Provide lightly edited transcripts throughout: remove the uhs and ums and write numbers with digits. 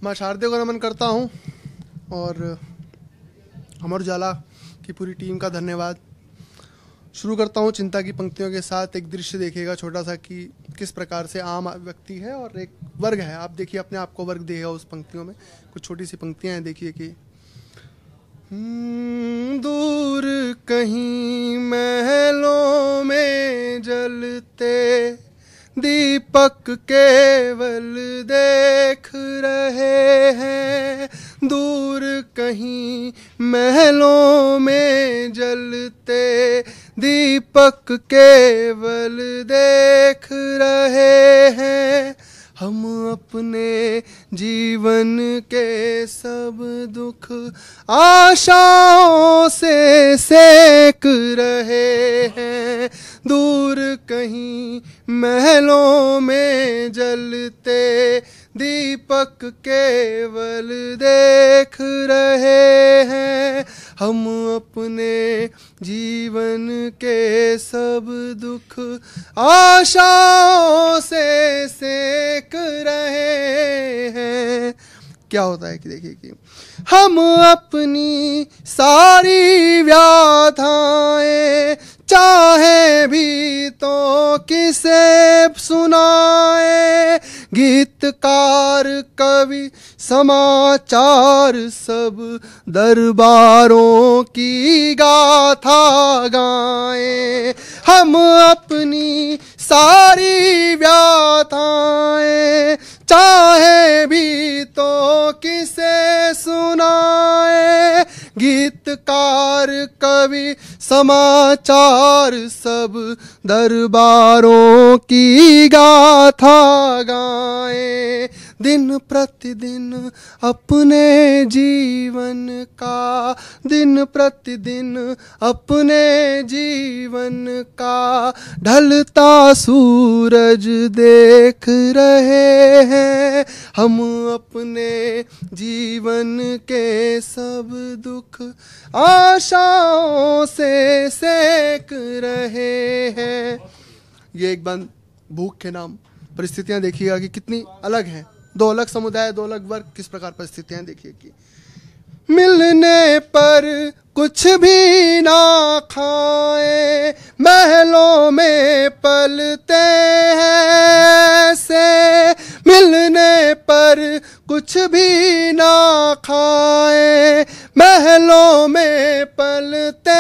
माँ शारदे को नमन करता हूँ और अमर उजाला की पूरी टीम का धन्यवाद। शुरू करता हूँ चिंता की पंक्तियों के साथ। एक दृश्य देखिएगा छोटा सा कि किस प्रकार से आम व्यक्ति है और एक वर्ग है। आप देखिए अपने आप को वर्ग देगा उस पंक्तियों में। कुछ छोटी सी पंक्तियाँ हैं, देखिए कि दूर कहीं महलों में जलते दीपक केवल देख रहे हैं। दूर कहीं महलों में जलते दीपक केवल देख रहे हैं। हम अपने जीवन के सब दुख आशाओं से सेक रहे हैं। दूर कहीं महलों में जलते दीपक केवल देख रहे हैं। हम अपने जीवन के सब दुख आशाओं से सेक रहे हैं। क्या होता है कि देखिए कि हम अपनी सारी व्याधाएं चाहे भी तो किसे सुनाए। गीतकार कवि समाचार सब दरबारों की गाथा गाएं। हम अपनी सारी व्याथाएं चाहे भी तो किसे सुनाए। गीतकार कवि समाचार सब दरबारों की गाथा गाएं। दिन प्रतिदिन अपने जीवन का, दिन प्रतिदिन अपने जीवन का ढलता सूरज देख रहे हैं। हम अपने जीवन के सब दुख आशाओं से सेक रहे हैं। ये एक बंद भूख के नाम परिस्थितियां देखिएगा कि कितनी अलग हैं। दो अलग समुदाय, दो अलग वर्ग, किस प्रकार परिस्थितियां देखिए कि मिलने पर कुछ भी ना खाए महलों में पलते हैं से। मिलने पर कुछ भी ना खाए महलों में पलते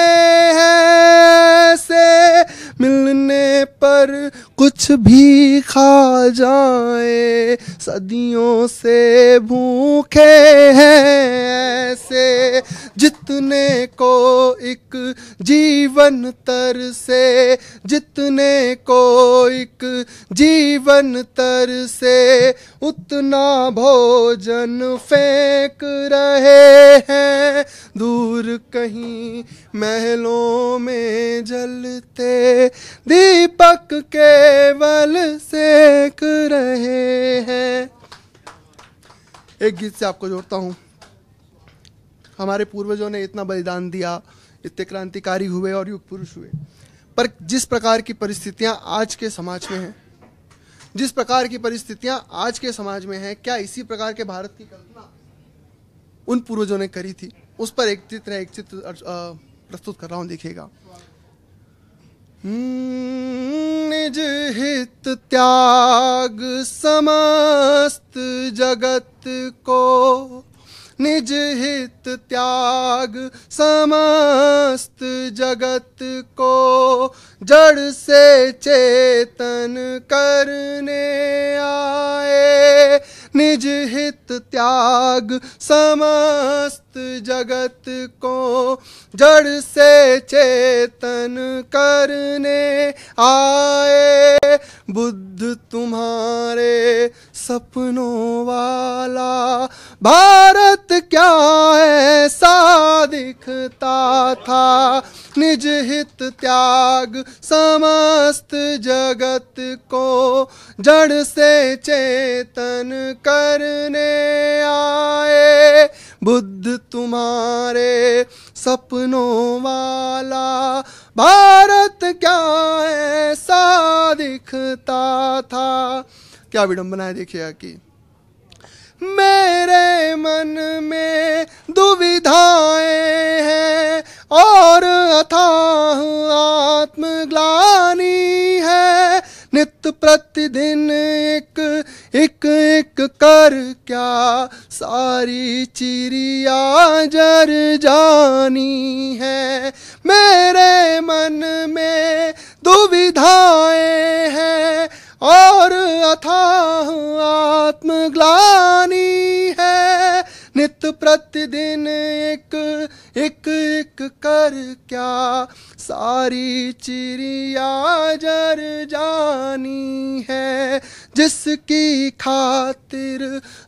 हैं से। मिलने पर कुछ भी खा जाए सदियों से भूखे हैं ऐसे। जितने को एक जीवन तर से, जितने को एक जीवन तर से उतना भोजन फेंक रहे हैं। दूर कहीं महलों में जलते दीपक केवल सेक रहे हैं। एक गीत से आपको जोड़ता हूँ। हमारे पूर्वजों ने इतना बलिदान दिया, इतने क्रांतिकारी हुए और युग पुरुष हुए, पर जिस प्रकार की परिस्थितियां आज के समाज में हैं, जिस प्रकार की परिस्थितियां आज के समाज में हैं, क्या इसी प्रकार के भारत की कल्पना उन पूर्वजों ने करी थी? उस पर एक चित्र प्रस्तुत कर रहा हूं, देखिएगा। निज हित त्याग समस्त जगत को, निज हित त्याग समस्त जगत को जड़ से चेतन करने आए। निज हित त्याग समस्त जगत को जड़ से चेतन करने आए। बुद्ध तुम्हारे सपनों वाला भारत क्या ऐसा दिखता था। निज हित त्याग समस्त जगत को जड़ से चेतन करने आए। बुद्ध तुम्हारे सपनों वाला भारत क्या ऐसा दिखता था। क्या विडंबना है, देखिएगा कि मेरे मन में दुविधाएं हैं और अथाह आत्मग्लानि है। नित्य प्रतिदिन एक एक एक कर क्या सारी चिड़िया जर जानी है। मेरे मन में दुविधाएं हैं और अथाह आत्मग्लानि है। नित्य प्रतिदिन एक एक एक कर क्या सारी चिड़िया जर जानी है। जिसकी खातिर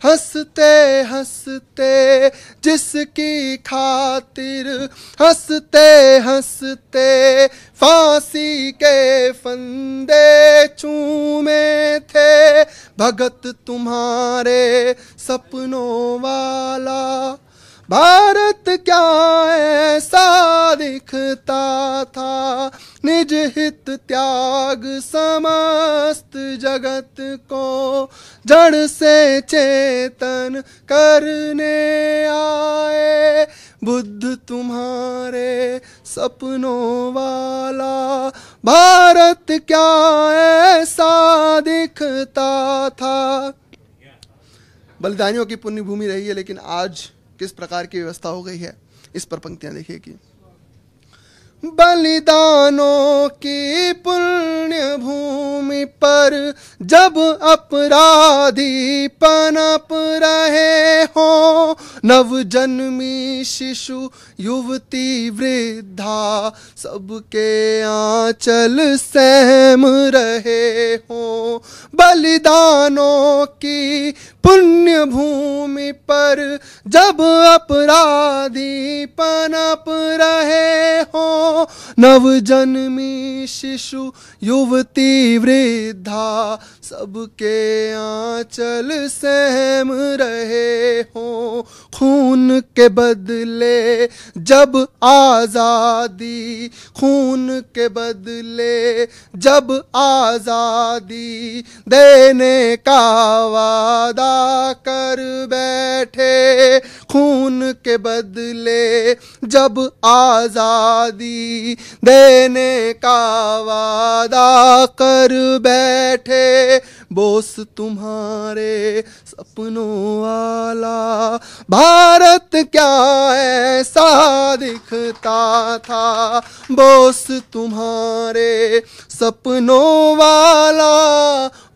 हंसते हंसते, जिसकी खातिर हंसते हंसते फांसी के फंदे चूमे थे। भगत तुम्हारे सपनों वाला भारत क्या ऐसा दिखता था। निज हित त्याग समस्त जगत को जड़ से चेतन करने आए। बुद्ध तुम्हारे सपनों वाला भारत क्या ऐसा दिखता था। बलिदानियों की पुण्य भूमि रही है, लेकिन आज किस प्रकार की व्यवस्था हो गई है, इस पर पंक्तियां देखिए कि बलिदानों की पुण्य भूमि पर जब अपराधी पनप रहे हो, नवजन्मी शिशु युवती वृद्धा सबके आंचल सहम रहे हो। बलिदानों की पुण्य भूमि पर जब अपराधी पनप रहे हो, नवजन्मी शिशु युवती वृद्धा सबके आंचल सहम रहे हो। खून के बदले जब आजादी, खून के बदले जब आजादी देने का वादा कर बैठे, खून के बदले जब आजादी देने का वादा कर बैठे। बोस तुम्हारे सपनों वाला भारत क्या ऐसा दिखता था। बोस तुम्हारे सपनों वाला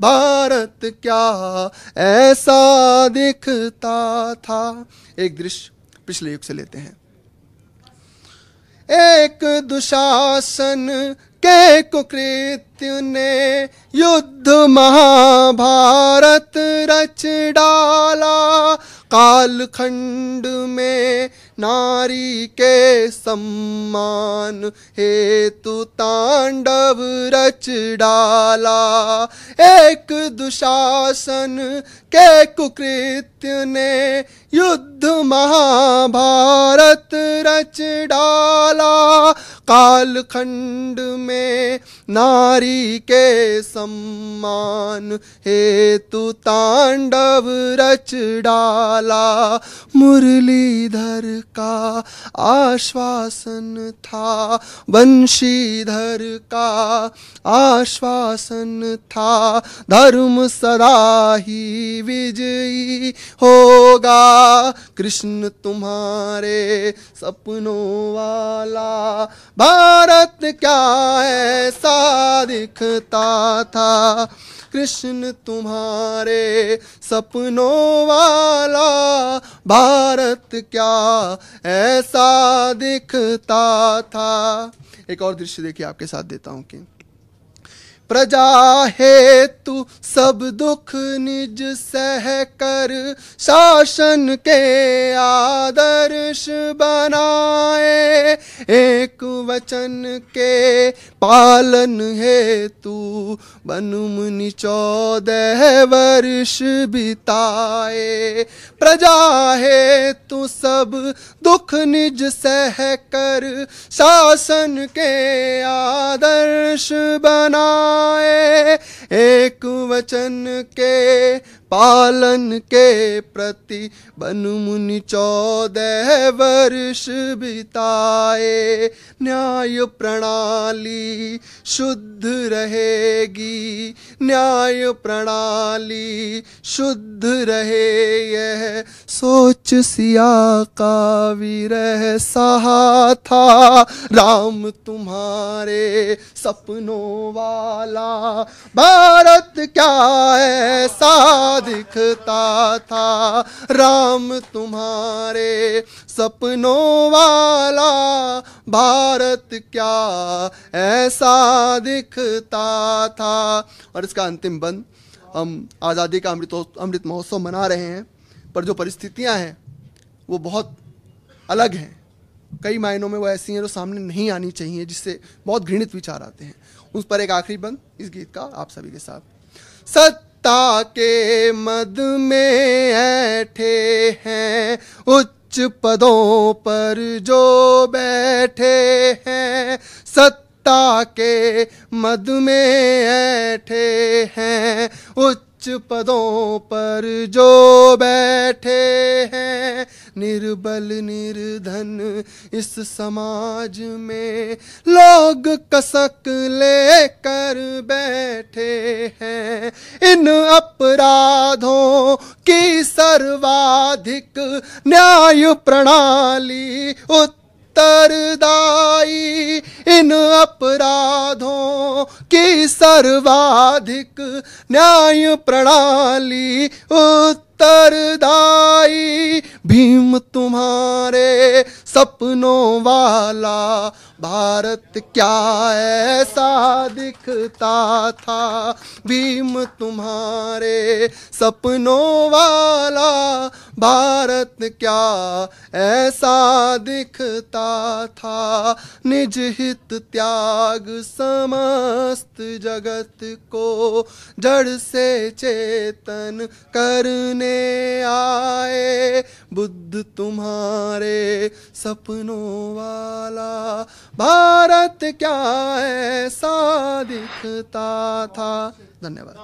भारत क्या ऐसा दिखता था। एक दृश्य पिछले युग से लेते हैं। एक दुशासन के कुकृत्य ने युद्ध महाभारत रच डाला। कालखंड में नारी के सम्मान हेतु तांडव रच डाला। एक दुशासन के कुकृत्य ने युद्ध महाभारत रच डाला। कालखंड में नारी के सम्मान हेतु तांडव रच डाला। मुरलीधर का आश्वासन था, वंशीधर का आश्वासन था, धर्म सदा ही विजयी होगा। कृष्ण तुम्हारे सपनों वाला भारत क्या ऐसा दिखता था। कृष्ण तुम्हारे सपनों वाला भारत क्या ऐसा दिखता था। एक और दृश्य देखिए, आपके साथ देता हूं कि प्रजा हेतु सब दुख निज सह कर शासन के आदर्श बनाए। एक वचन के पालन हेतु बन मुनि 14 वर्ष बिताए। प्रजा हेतु सब दुख निज सह कर शासन के आदर्श बनाए। एक वचन के पालन के प्रति बन मुनि 14 वर्ष बिताए। न्याय प्रणाली शुद्ध रहेगी, न्याय प्रणाली शुद्ध रहे, यह सोच सिया का विरह सहा था। राम तुम्हारे सपनों वाला भारत क्या ऐसा दिखता था। राम तुम्हारे सपनों वाला भारत क्या ऐसा दिखता था। और इसका अंतिम बंद, हम आज़ादी का अमृत महोत्सव मना रहे हैं, पर जो परिस्थितियां हैं वो बहुत अलग हैं। कई मायनों में वो ऐसी हैं जो सामने नहीं आनी चाहिए, जिससे बहुत घृणित विचार आते हैं। उस पर एक आखिरी बंद इस गीत का आप सभी के साथ। सत्ता के मद में ऐठे हैं, उच्च पदों पर जो बैठे हैं। सत्ता के मद में ऐठे हैं, उच्च पदों पर जो बैठे हैं। निर्बल निर्धन इस समाज में लोग कसक लेकर बैठे हैं। इन अपराधों की सर्वाधिक न्याय प्रणाली उत्तरदायी। इन अपराधों की सर्वाधिक न्याय प्रणाली उत्तरदायी। भीम तुम्हारे सपनों वाला भारत क्या ऐसा दिखता था। भीम तुम्हारे सपनों वाला भारत क्या ऐसा दिखता था। निज हित त्याग समस्त जगत को जड़ से चेतन करने आए। बुद्ध तुम्हारे सपनों वाला भारत क्या ऐसा दिखता था। धन्यवाद।